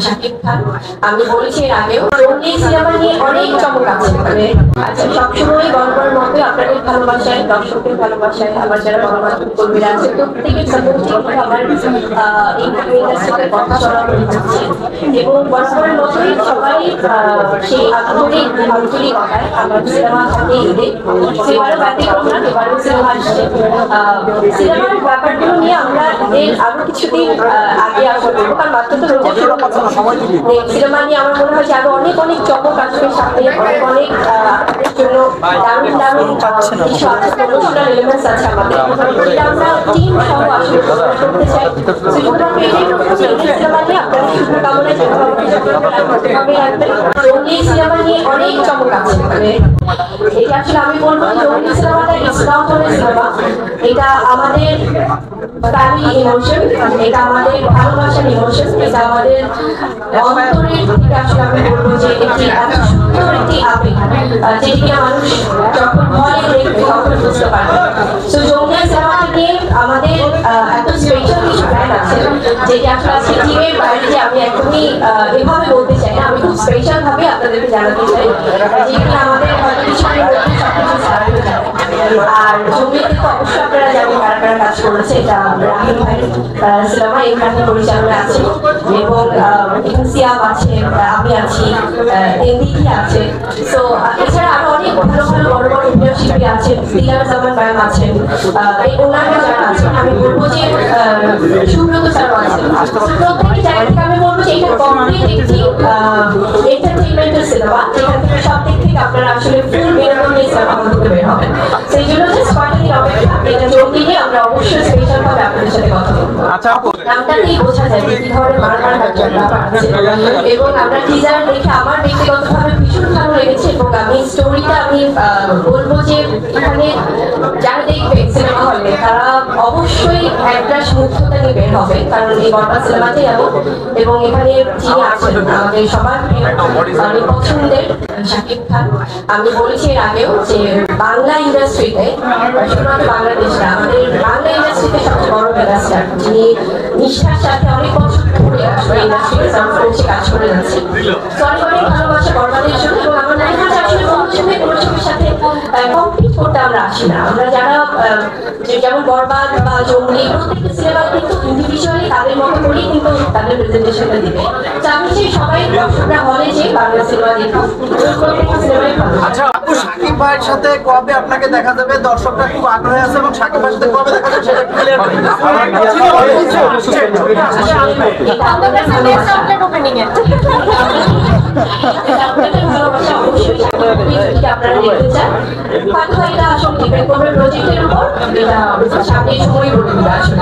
শাকিব খান আমি বলেছি এর আগেও জঙ্গলি সিনেমা নিয়ে অনেক চমক আছে। মানে আচ্ছা সবসময় গল্পের মধ্যে আপনাদের ভালোবাসায়, দর্শকের ভালোবাসায়, আমার যারা গণমাধ্যম কর্মীরা আছে প্রত্যেকের সাপোর্টে আমার এই ইন্ডাস্ট্রিতে কথা চলা হচ্ছে এবং গল্পের মতোই সবাই সেই আন্তরিকতায় আমার সিনেমা থাকে ঈদে সেবারও ব্যতিক্রম না, এবারও সিনেমা আসছে। সিনেমার ব্যাপারগুলো নিয়ে আমরা ঈদের আরো কিছুদিন আগে আসবো, কারণ মাত্র তো সিনেমা নিয়ে আমার মনে হয় যে আরো অনেক অনেক চমক আসবে সামনে, অনেক অনেক আপনাদের জন্য দারুণ দারুণ কিছু আছে, প্রমোশনাল এলিমেন্টস আছে আমাদের, যেটা আমরা টিম সহ আসলে করতে চাই। শুধুমাত্র এটাই প্রথম সিনেমা নিয়ে আপনারা শুভকামনায় জঙ্গলি সিনেমা নিয়ে অনেক চমক আছে। মানে এটা আসলে আমি বলবো জঙ্গলি সিনেমাটা ইটস নট অনলি সিনেমা, এটা আমাদের ফ্যামিলি ইমোশন, এটা আমাদের ভালোবাসার ইমোশন, এটা আমাদের অন্তরের থেকে আসলে আমি বলবো যে একটি এত সুন্দর একটি আবেগ যেটিকে মানুষ যখন হলে দেখবে তখন বুঝতে পারবে। সো জঙ্গলি সিনেমাটা নিয়ে আমাদের এত স্পেশাল কিছু প্ল্যান আছে যেটি আসলে আজকে টিমের বাইরে আমি একদমই এভাবে বলতে চাই না, আমি খুব স্পেশাল ভাবে আপনাদেরকে জানাতে চাই যেখানে আমাদের হয়তো কিছু সবকিছু সারা হয়ে যাবে। আর জঙ্গলিতে তো অবশ্যই আপনারা জানেন কারা কারা কাজ করেছে, এটা রাহিম ভাইয়ের সিনেমা, এখানে পরিচালনা আছে এবং এখানে সিয়াম আছে, আমি আছি, এনদিকি আছে। সো এছাড়া আরো অনেক ভালো ভালো বড় বড় ইন্ডাস্ট্রি আছে, দিলার জামান ম্যাম আছেন, ওনারা যারা আছেন আমি বলবো যে সুব্রত স্যারও আছেন। প্রত্যেকটি জায়গা থেকে আমি বলবো যে এটা কমপ্লিট একটি এন্টারটেইনমেন্টের সিনেমা, যেখান থেকে সব দিক থেকে আপনারা আসলে ফুল বিনোদন নিয়ে সিনেমা করতে বের হবেন। সেই জন্য জাস্ট কয়েকটা দিন অপেক্ষা, এটা জলদি নিয়ে আমরা অবশ্যই স্পেশাল ভাবে আপনাদের সাথে কথা বলবো। নামটাতেই বোঝা যায় কি ধরনের মারামার ব্যাপার আছে এবং আমরা টিজার দেখে আমার ব্যক্তিগতভাবে ভীষণ ভালো লেগেছে এবং আমি স্টোরিটা আমি বলবো যে এখানে যারা দেখবে সিনেমা হলে তারা অবশ্যই একটা মুগ্ধতা নিয়ে বের হবে, কারণ এই গল্পটা সিনেমাতে এমন এবং এখানে যিনি আছেন আমাদের সবার প্রিয় পছন্দের শাকিব খান আমি বলেছি এর আগেও যে বাংলা ইন্ডাস্ট্রিতে শুধুমাত্র বাংলাদেশ না, আমাদের বাংলা ইন্ডাস্ট্রিতে সবচেয়ে বড় মেগাস্টার, যিনি নিষ্ঠার সাথে অনেক বছর ধরে আসলে ইন্ডাস্ট্রিতে সার্ভ করছে, কাজ করে যাচ্ছে। অনেক অনেক ভালোবাসা বরবাদের জন্য এবং আমার মনে হয় আসলে কোনো সময় কোনো ছবির সাথে কমপ্লিট করতে আমরা আসি না। আমরা যারা যেমন বরবাদ বা জঙ্গলি প্রত্যেকটা সিনেমা কিন্তু ইন্ডিভিজুয়ালি তাদের মতো করেই কিন্তু তাদের প্রেজেন্টেশনটা দিবে। তো আমি চাই সবাই দর্শকরা হলে যে বাংলা সিনেমা দেখো, প্রত্যেকটা সিনেমাই ভালো। আচ্ছা আপু, শাকিব ভাইয়ের সাথে কবে আপনাকে দেখা যাবে? দর্শকরা খুব আগ্রহী আছে এবং শাকিব ভাইয়ের সাথে কবে দেখা যাবে সেটা ক্লিয়ার করুন। আপনারা দেখতে চান হয়তো এটা আসলে ডিপেন্ড করবে প্রজেক্টের উপর, এটা সামনে সময় বলে দিবে আসলে।